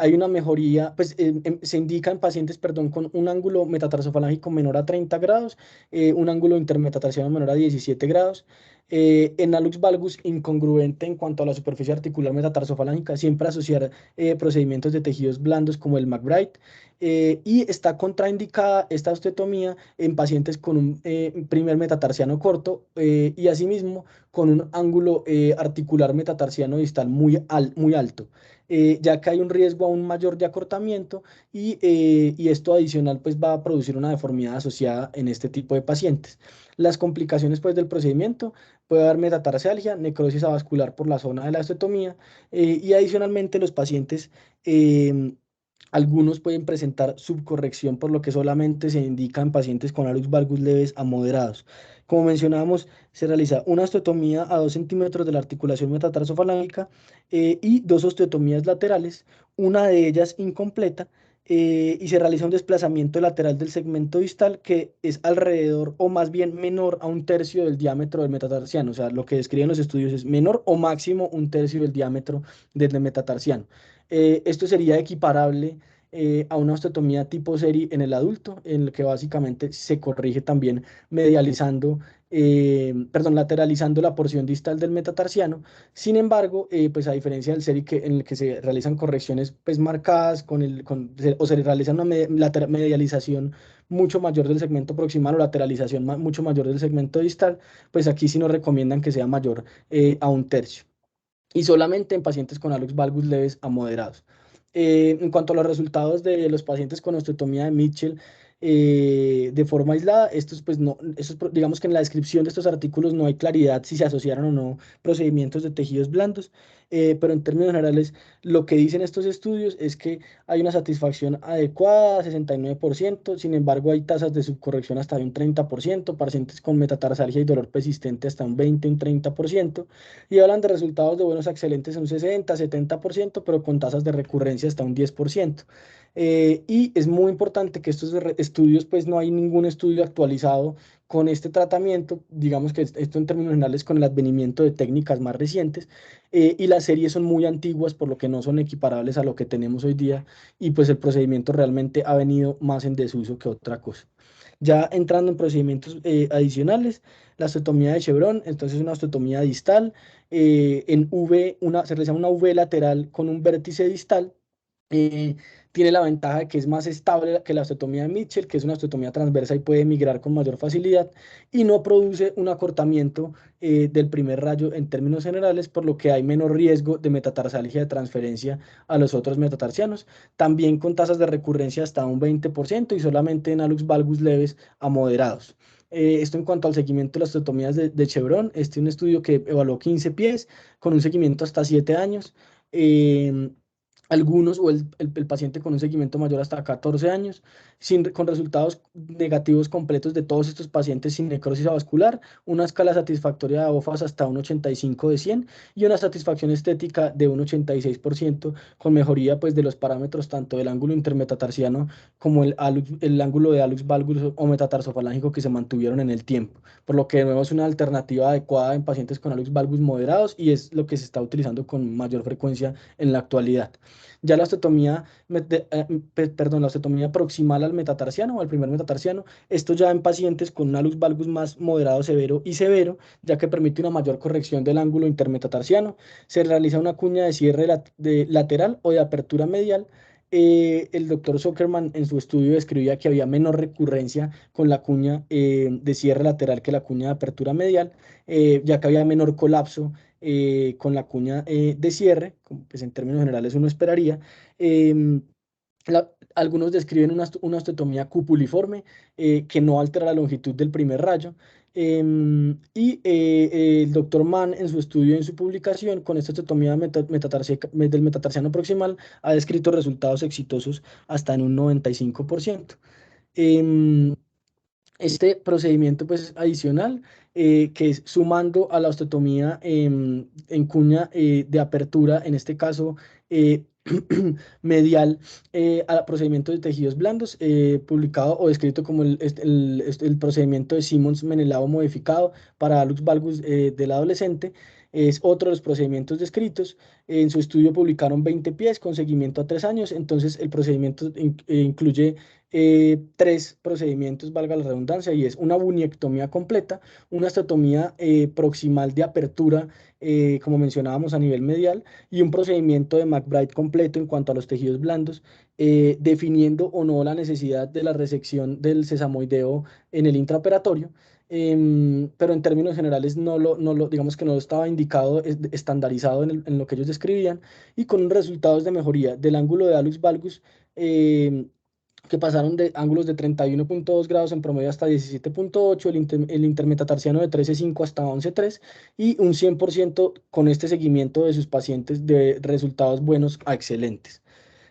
Hay una mejoría, pues se indica en pacientes, perdón, con un ángulo metatarsofalágico menor a 30 grados, un ángulo intermetatarsiano menor a 17 grados, en hallux valgus incongruente en cuanto a la superficie articular metatarsofalágica, siempre asociar procedimientos de tejidos blandos como el McBride, y está contraindicada esta osteotomía en pacientes con un primer metatarsiano corto, y asimismo con un ángulo articular metatarsiano distal muy alto, ya que hay un riesgo aún mayor de acortamiento, y esto adicional pues va a producir una deformidad asociada en este tipo de pacientes. Las complicaciones pues del procedimiento: puede haber metatarsalgia, necrosis avascular por la zona de la osteotomía, y adicionalmente los pacientes, algunos pueden presentar subcorrección, por lo que solamente se indica en pacientes con hallux valgus leves a moderados. Como mencionábamos, se realiza una osteotomía a 2 centímetros de la articulación metatarsofalágica, y 2 osteotomías laterales, una de ellas incompleta, y se realiza un desplazamiento lateral del segmento distal que es alrededor o más bien menor a un tercio del diámetro del metatarsiano. O sea, lo que describen los estudios es menor o máximo un tercio del diámetro del metatarsiano. Esto sería equiparable a una osteotomía tipo serie en el adulto, en el que básicamente se corrige también medializando, perdón, lateralizando la porción distal del metatarsiano. Sin embargo, pues a diferencia del SERI en el que se realizan correcciones pues marcadas o se realiza una medialización mucho mayor del segmento proximal o lateralización mucho mayor del segmento distal, pues aquí sí nos recomiendan que sea mayor a un tercio y solamente en pacientes con hallux valgus leves a moderados. En cuanto a los resultados de los pacientes con osteotomía de Mitchell de forma aislada, estos pues no, digamos que en la descripción de estos artículos no hay claridad si se asociaron o no procedimientos de tejidos blandos, pero en términos generales lo que dicen estos estudios es que hay una satisfacción adecuada, 69%, sin embargo hay tasas de subcorrección hasta de un 30%, pacientes con metatarsalgia y dolor persistente hasta un 20, un 30%, y hablan de resultados de buenos a excelentes en un 60, 70%, pero con tasas de recurrencia hasta un 10%. Y es muy importante que estos estudios, pues no hay ningún estudio actualizado con este tratamiento, digamos que esto en términos generales con el advenimiento de técnicas más recientes, y las series son muy antiguas, por lo que no son equiparables a lo que tenemos hoy día, y pues el procedimiento realmente ha venido más en desuso que otra cosa. Ya entrando en procedimientos adicionales, la osteotomía de Chevron, entonces una osteotomía distal, en V, se realiza una V lateral con un vértice distal. eh, Tiene la ventaja de que es más estable que la osteotomía de Mitchell, que es una osteotomía transversa y puede migrar con mayor facilidad, y no produce un acortamiento del primer rayo en términos generales, por lo que hay menos riesgo de metatarsalgia de transferencia a los otros metatarsianos, también con tasas de recurrencia hasta un 20% y solamente en hallux valgus leves a moderados. Esto en cuanto al seguimiento de las osteotomías de Chevron, este es un estudio que evaluó 15 pies con un seguimiento hasta 7 años. em, Algunos o el paciente con un seguimiento mayor hasta 14 años, con resultados negativos completos de todos estos pacientes sin necrosis avascular, una escala satisfactoria de OFAS hasta un 85 de 100 y una satisfacción estética de un 86%, con mejoría pues de los parámetros tanto del ángulo intermetatarsiano como el ángulo de hallux valgus o metatarsofalágico que se mantuvieron en el tiempo, por lo que de nuevo es una alternativa adecuada en pacientes con hallux valgus moderados y es lo que se está utilizando con mayor frecuencia en la actualidad. Ya la osteotomía, perdón, la osteotomía proximal al metatarsiano o al primer metatarsiano, esto ya en pacientes con un hallux valgus más moderado, severo y severo, ya que permite una mayor corrección del ángulo intermetatarsiano. Se realiza una cuña de cierre lateral o de apertura medial. El doctor Zuckerman en su estudio describía que había menor recurrencia con la cuña de cierre lateral que la cuña de apertura medial, ya que había menor colapso con la cuña de cierre, como pues en términos generales uno esperaría. Em, Algunos describen una osteotomía cupuliforme que no altera la longitud del primer rayo. El doctor Mann en su estudio, en su publicación, con esta osteotomía del metatarsiano proximal, ha descrito resultados exitosos hasta en un 95%. Em, este procedimiento pues adicional, que es sumando a la osteotomía en cuña de apertura, en este caso medial, a procedimientos de tejidos blandos, publicado o descrito como el procedimiento de Simmons-Menelao modificado para hallux valgus del adolescente. Es otro de los procedimientos descritos. En su estudio publicaron 20 pies con seguimiento a 3 años. Entonces, el procedimiento incluye tres procedimientos, valga la redundancia, y es una bunionectomía completa, una osteotomía proximal de apertura, como mencionábamos a nivel medial, y un procedimiento de McBride completo en cuanto a los tejidos blandos, definiendo o no la necesidad de la resección del sesamoideo en el intraoperatorio. Pero en términos generales digamos que no estaba indicado, estandarizado en lo que ellos describían, y con resultados de mejoría del ángulo de hallux valgus, que pasaron de ángulos de 31,2 grados en promedio hasta 17,8, el intermetatarsiano de 13,5 hasta 11,3, y un 100% con este seguimiento de sus pacientes de resultados buenos a excelentes.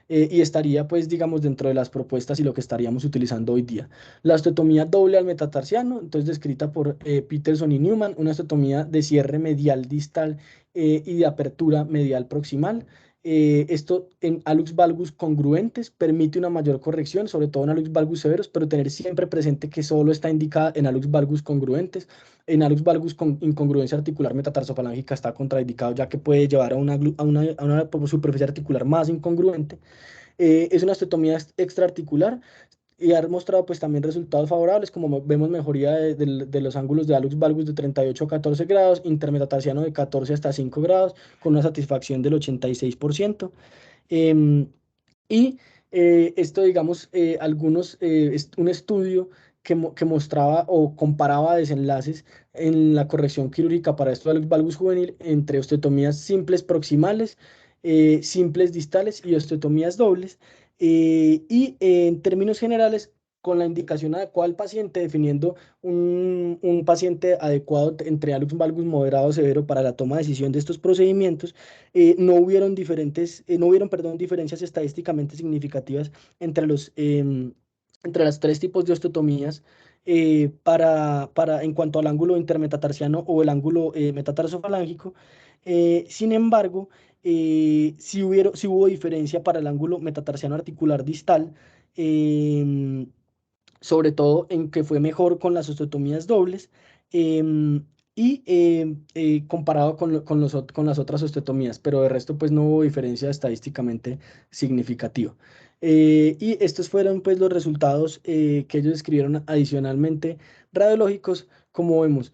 Y estaría, pues, digamos, dentro de las propuestas y lo que estaríamos utilizando hoy día. La osteotomía doble al metatarsiano, entonces descrita por Peterson y Newman, una osteotomía de cierre medial distal y de apertura medial proximal. Esto en alux valgus congruentes permite una mayor corrección, sobre todo en alux valgus severos, pero tener siempre presente que solo está indicada en alux valgus congruentes. En alux valgus con incongruencia articular metatarsofalangica está contraindicado, ya que puede llevar a una superficie articular más incongruente. Es una osteotomía extraarticular y ha mostrado pues también resultados favorables, como vemos mejoría de los ángulos de alux valgus de 38 a 14 grados, intermetatarsiano de 14 hasta 5 grados, con una satisfacción del 86%. Em, y esto, digamos, un estudio que mostraba o comparaba desenlaces en la corrección quirúrgica para esto del valgus juvenil entre osteotomías simples proximales, simples distales y osteotomías dobles. En términos generales, con la indicación adecuada al paciente, definiendo un paciente adecuado entre alux valgus moderado o severo para la toma de decisión de estos procedimientos, no hubieron, perdón, diferencias estadísticamente significativas entre entre los tres tipos de osteotomías en cuanto al ángulo intermetatarsiano o el ángulo metatarsofalangico. Sin embargo, sí hubo diferencia para el ángulo metatarsiano articular distal, em, sobre todo en que fue mejor con las osteotomías dobles, em, comparado con las otras osteotomías, pero de resto pues no hubo diferencia estadísticamente significativa. Y estos fueron pues los resultados que ellos escribieron adicionalmente radiológicos, como vemos.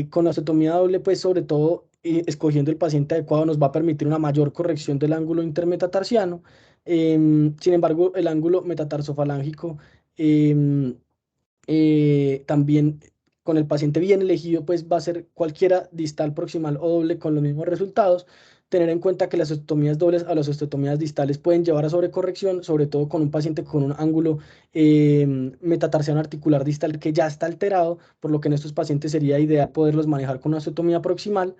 Con la osteotomía doble pues sobre todo escogiendo el paciente adecuado nos va a permitir una mayor corrección del ángulo intermetatarsiano. Sin embargo, el ángulo metatarsofalángico Em, también con el paciente bien elegido, pues va a ser cualquiera distal, proximal o doble con los mismos resultados. Tener en cuenta que las osteotomías dobles a las osteotomías distales pueden llevar a sobrecorrección, sobre todo con un paciente con un ángulo metatarsiano articular distal que ya está alterado, por lo que en estos pacientes sería ideal poderlos manejar con una osteotomía proximal.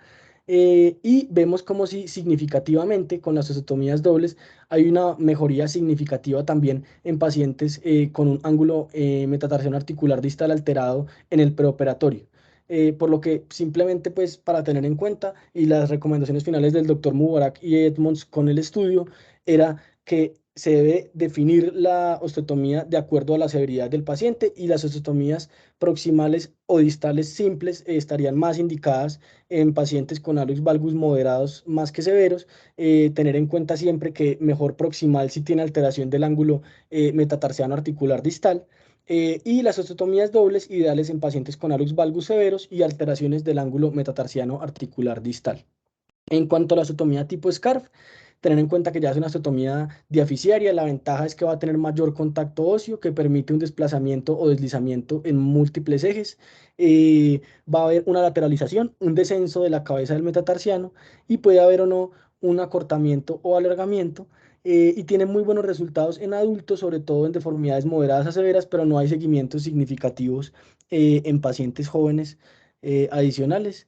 Y vemos como si significativamente con las osteotomías dobles hay una mejoría significativa también en pacientes con un ángulo metatarsiano articular distal alterado en el preoperatorio. Por lo que simplemente pues para tener en cuenta y las recomendaciones finales del doctor Mubarak y Edmonds con el estudio era que se debe definir la osteotomía de acuerdo a la severidad del paciente y las osteotomías proximales o distales simples estarían más indicadas en pacientes con alux valgus moderados más que severos. Tener en cuenta siempre que mejor proximal si tiene alteración del ángulo metatarsiano articular distal. Y las osteotomías dobles ideales en pacientes con alux valgus severos y alteraciones del ángulo metatarsiano articular distal. En cuanto a la osteotomía tipo SCARF, tener en cuenta que ya es una osteotomía diaficiaria, la ventaja es que va a tener mayor contacto óseo que permite un desplazamiento o deslizamiento en múltiples ejes. Va a haber una lateralización, un descenso de la cabeza del metatarsiano y puede haber o no un acortamiento o alargamiento. Y tiene muy buenos resultados en adultos, sobre todo en deformidades moderadas a severas, pero no hay seguimientos significativos en pacientes jóvenes adicionales.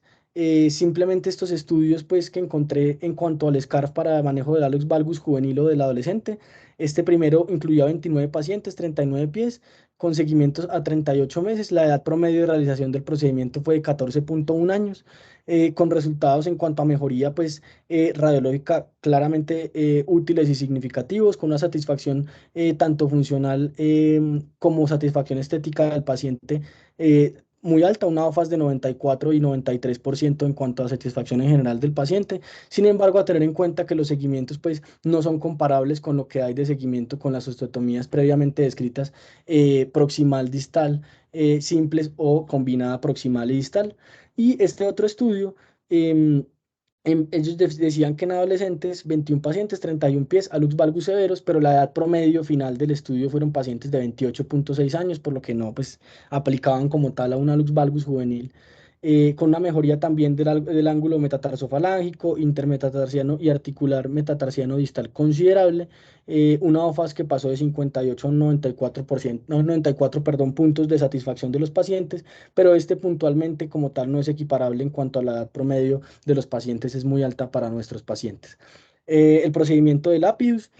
Simplemente estos estudios pues que encontré en cuanto al SCARF para manejo del alux valgus juvenil o del adolescente. Este primero incluía 29 pacientes, 39 pies, con seguimientos a 38 meses. La edad promedio de realización del procedimiento fue de 14,1 años, con resultados en cuanto a mejoría pues radiológica claramente útiles y significativos, con una satisfacción tanto funcional como satisfacción estética del paciente muy alta, una OFAS de 94 y 93% en cuanto a satisfacción en general del paciente. Sin embargo, a tener en cuenta que los seguimientos pues no son comparables con lo que hay de seguimiento con las osteotomías previamente descritas, proximal distal, simples o combinada proximal y distal. Y este otro estudio, em, ellos decían que en adolescentes, 21 pacientes, 31 pies, alux valgus severos, pero la edad promedio final del estudio fueron pacientes de 28,6 años, por lo que no, pues aplicaban como tal a un alux valgus juvenil, con una mejoría también del ángulo metatarsofalangico, intermetatarsiano y articular metatarsiano distal considerable, una OFAS que pasó de 58 a 94%, no, 94, perdón, puntos de satisfacción de los pacientes, pero este puntualmente como tal no es equiparable en cuanto a la edad promedio de los pacientes, es muy alta para nuestros pacientes. El procedimiento de Lapidus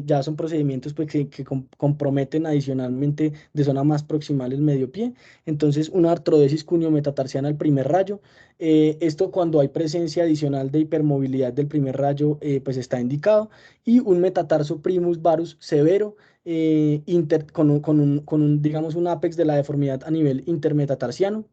ya son procedimientos pues, que comprometen adicionalmente de zona más proximal el medio pie. Entonces, una artrodesis cuneo-metatarsiana al primer rayo. Esto cuando hay presencia adicional de hipermovilidad del primer rayo, pues está indicado. Y un metatarso primus varus severo, digamos, un ápex de la deformidad a nivel intermetatarsiano.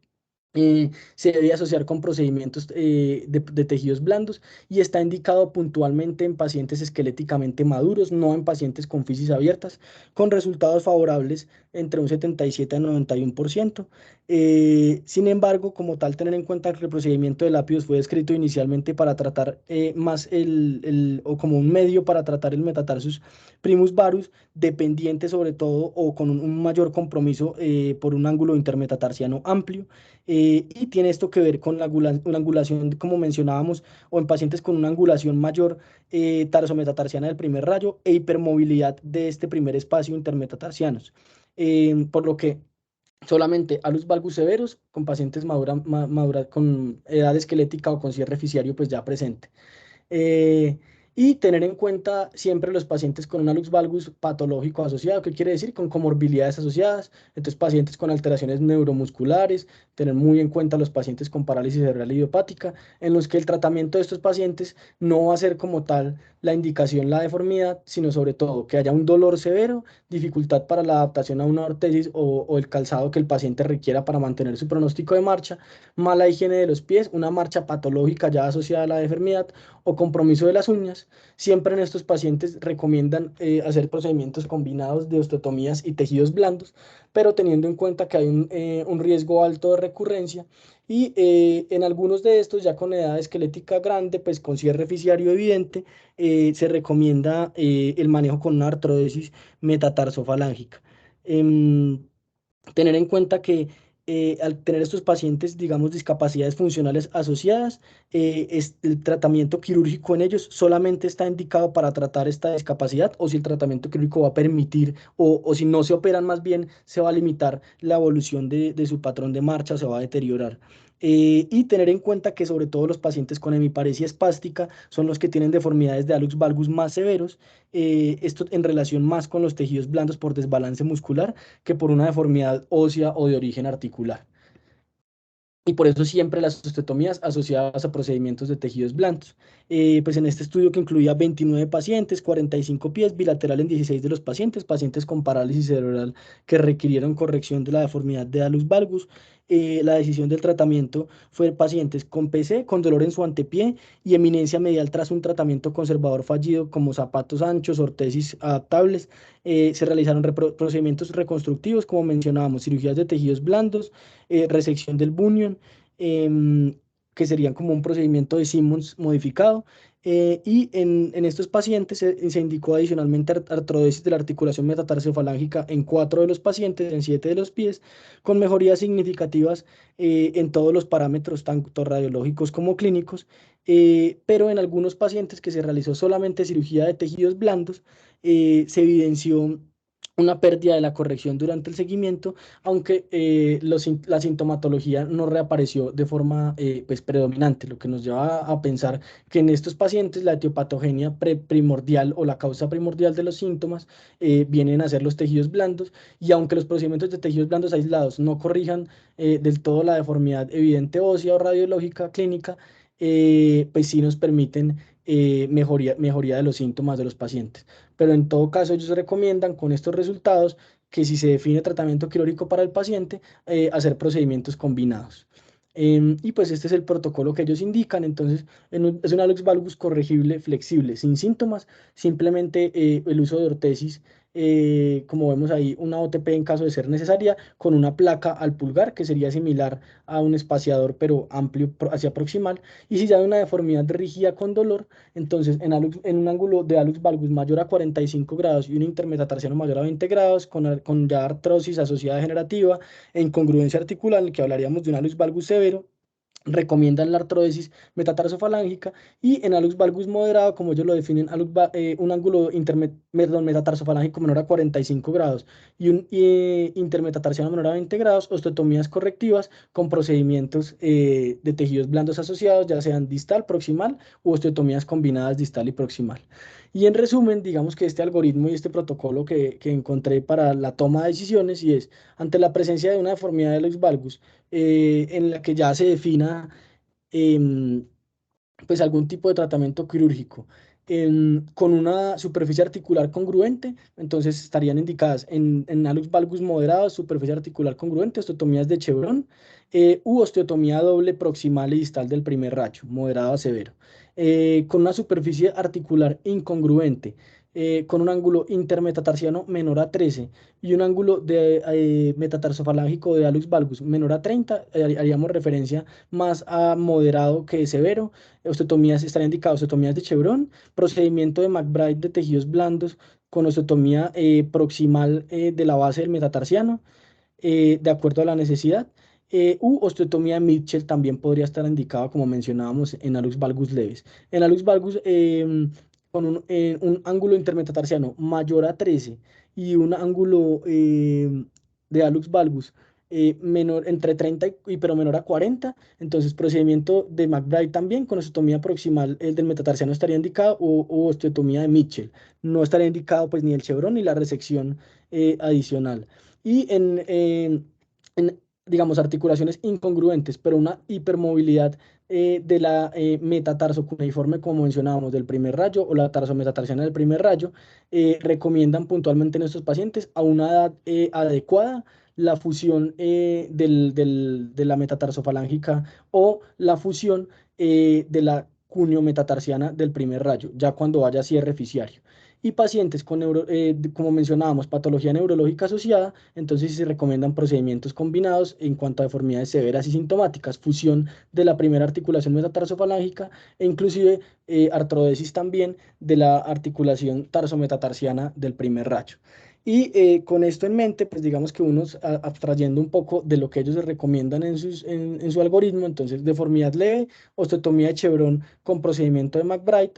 Se debe asociar con procedimientos de tejidos blandos y está indicado puntualmente en pacientes esqueléticamente maduros, no en pacientes con fisis abiertas, con resultados favorables entre un 77 a 91%. Sin embargo, como tal, tener en cuenta que el procedimiento de Lápidos fue descrito inicialmente para tratar más o como un medio para tratar el metatarsus primus varus, dependiente sobre todo o con un mayor compromiso por un ángulo intermetatarsiano amplio. Y tiene esto que ver con una angulación, como mencionábamos, o en pacientes con una angulación mayor tarsometatarsiana del primer rayo e hipermovilidad de este primer espacio intermetatarsianos. Por lo que solamente alus valgus severos con pacientes con edad esquelética o con cierre fisiario pues ya presente. Eh, y tener en cuenta siempre los pacientes con un hallux valgus patológico asociado, ¿qué quiere decir? Con comorbilidades asociadas, entonces pacientes con alteraciones neuromusculares, tener muy en cuenta los pacientes con parálisis cerebral idiopática, en los que el tratamiento de estos pacientes no va a ser como tal la indicación, la deformidad, sino sobre todo que haya un dolor severo, dificultad para la adaptación a una ortesis o el calzado que el paciente requiera para mantener su pronóstico de marcha, mala higiene de los pies, una marcha patológica ya asociada a la deformidad, o compromiso de las uñas. Siempre en estos pacientes recomiendan hacer procedimientos combinados de osteotomías y tejidos blandos, pero teniendo en cuenta que hay un riesgo alto de recurrencia. Y en algunos de estos, ya con edad esquelética grande, pues con cierre fisiario evidente, se recomienda el manejo con una artrodesis metatarsofalángica. Em, Tener en cuenta que al tener estos pacientes, digamos, discapacidades funcionales asociadas, el tratamiento quirúrgico en ellos solamente está indicado para tratar esta discapacidad, o si el tratamiento quirúrgico va a permitir, o si no se operan más bien, se va a limitar la evolución de su patrón de marcha, se va a deteriorar. Y tener en cuenta que sobre todo los pacientes con hemiparesia espástica son los que tienen deformidades de hallux valgus más severos, esto en relación más con los tejidos blandos por desbalance muscular que por una deformidad ósea o de origen articular. Y por eso siempre las osteotomías asociadas a procedimientos de tejidos blandos. Pues en este estudio, que incluía 29 pacientes, 45 pies, bilateral en 16 de los pacientes, pacientes con parálisis cerebral que requirieron corrección de la deformidad de hallux valgus. La decisión del tratamiento fue pacientes con PC, con dolor en su antepié y eminencia medial tras un tratamiento conservador fallido como zapatos anchos, ortesis adaptables. Se realizaron procedimientos reconstructivos, como mencionábamos, cirugías de tejidos blandos, resección del bunion, em, que serían como un procedimiento de Simmons modificado. Y en estos pacientes se indicó adicionalmente artrodesis de la articulación metatarsiofalángica en 4 de los pacientes, en 7 de los pies, con mejorías significativas en todos los parámetros, tanto radiológicos como clínicos. Pero en algunos pacientes que se realizó solamente cirugía de tejidos blandos, se evidenció una pérdida de la corrección durante el seguimiento, aunque la sintomatología no reapareció de forma pues, predominante, lo que nos lleva a pensar que en estos pacientes la etiopatogenia primordial o la causa primordial de los síntomas vienen a ser los tejidos blandos, y aunque los procedimientos de tejidos blandos aislados no corrijan del todo la deformidad evidente ósea o radiológica clínica, pues sí nos permiten mejoría de los síntomas de los pacientes. Pero en todo caso, ellos recomiendan con estos resultados que si se define tratamiento quirúrgico para el paciente, hacer procedimientos combinados. Y pues este es el protocolo que ellos indican. Entonces, es un hallux valgus corregible, flexible, sin síntomas, simplemente el uso de ortesis, como vemos ahí, una OTP en caso de ser necesaria, con una placa al pulgar, que sería similar a un espaciador, pero amplio hacia proximal. Y si ya hay una deformidad rígida con dolor, entonces en un ángulo de hallux valgus mayor a 45 grados y un intermetatarsiano mayor a 20 grados, con ya artrosis asociada degenerativa e incongruencia articular, en el que hablaríamos de un hallux valgus severo, recomiendan la artrodesis metatarsofalángica. Y en hallux valgus moderado, como ellos lo definen, un ángulo metatarsofalangico menor a 45 grados y un intermetatarsiano menor a 20 grados, osteotomías correctivas con procedimientos de tejidos blandos asociados, ya sean distal, proximal u osteotomías combinadas distal y proximal. Y en resumen, digamos que este algoritmo y este protocolo que encontré para la toma de decisiones y es, ante la presencia de una deformidad de los valgus, en la que ya se defina em, pues algún tipo de tratamiento quirúrgico con una superficie articular congruente, entonces estarían indicadas en hallux valgus moderada, superficie articular congruente, osteotomías de Chevron u osteotomía doble proximal y distal del primer racho, moderado a severo. Con una superficie articular incongruente, con un ángulo intermetatarsiano menor a 13 y un ángulo de metatarsofalágico de hallux valgus menor a 30, haríamos referencia más a moderado que severo. Osteotomías, estarían indicadas osteotomías de Chevron, procedimiento de McBride de tejidos blandos con osteotomía proximal de la base del metatarsiano, de acuerdo a la necesidad. U osteotomía de Mitchell también podría estar indicada, como mencionábamos, en hallux valgus leves. En hallux valgus, con un ángulo intermetatarsiano mayor a 13 y un ángulo de hallux valgus menor, entre 30 pero menor a 40, entonces procedimiento de McBride también, con osteotomía proximal, el del metatarsiano estaría indicado, o osteotomía de Mitchell. No estaría indicado pues ni el chevron ni la resección adicional. Y digamos, articulaciones incongruentes, pero una hipermovilidad de la metatarso cuneiforme, como mencionábamos, del primer rayo o la tarsometatarsiana del primer rayo, recomiendan puntualmente en estos pacientes a una edad adecuada la fusión de la metatarsofalangica o la fusión de la cuneo-metatarsiana del primer rayo, ya cuando vaya cierre fisiario. Y pacientes con, como mencionábamos, patología neurológica asociada, entonces sí se recomiendan procedimientos combinados en cuanto a deformidades severas y sintomáticas, fusión de la primera articulación metatarsofalangica e inclusive artrodesis también de la articulación tarsometatarsiana del primer rayo. Y con esto en mente, pues digamos que unos abstrayendo un poco de lo que ellos recomiendan en su algoritmo, entonces deformidad leve, osteotomía de Chevron con procedimiento de McBride,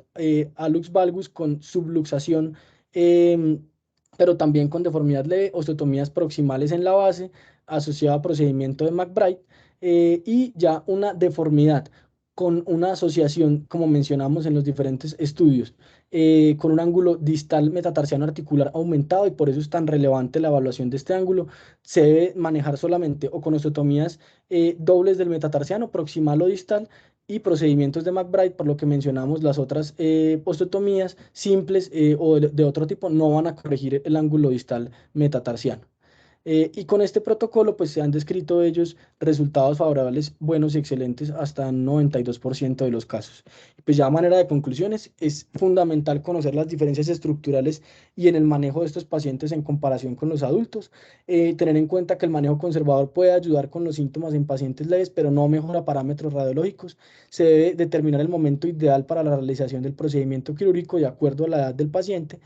hallux valgus con subluxación, em, pero también con deformidad leve, osteotomías proximales en la base, asociada a procedimiento de McBride, y ya una deformidad con una asociación, como mencionamos en los diferentes estudios, con un ángulo distal metatarsiano articular aumentado, y por eso es tan relevante la evaluación de este ángulo. Se debe manejar solamente o con osteotomías dobles del metatarsiano, proximal o distal, y procedimientos de McBride, por lo que mencionamos las otras osteotomías simples o de otro tipo no van a corregir el ángulo distal metatarsiano. Y con este protocolo, pues se han descrito ellos resultados favorables, buenos y excelentes hasta un 92% de los casos. Pues ya a manera de conclusiones, es fundamental conocer las diferencias estructurales y en el manejo de estos pacientes en comparación con los adultos. Tener en cuenta que el manejo conservador puede ayudar con los síntomas en pacientes leves, pero no mejora parámetros radiológicos. Se debe determinar el momento ideal para la realización del procedimiento quirúrgico de acuerdo a la edad del paciente.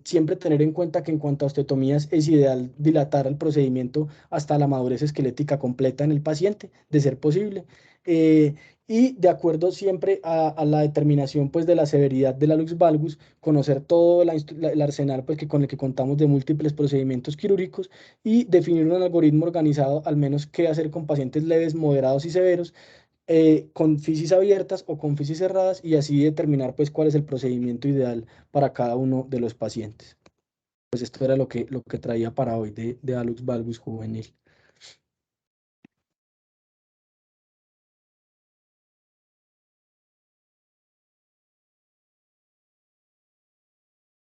Siempre tener en cuenta que en cuanto a osteotomías es ideal dilatar el procedimiento hasta la madurez esquelética completa en el paciente, de ser posible, eh, y de acuerdo siempre a la determinación pues de la severidad de la lux valgus, conocer todo el arsenal pues con el que contamos de múltiples procedimientos quirúrgicos y definir un algoritmo organizado al menos qué hacer con pacientes leves, moderados y severos, con fisis abiertas o con fisis cerradas, y así determinar pues cuál es el procedimiento ideal para cada uno de los pacientes. Pues esto era lo que traía para hoy de hallux valgus juvenil.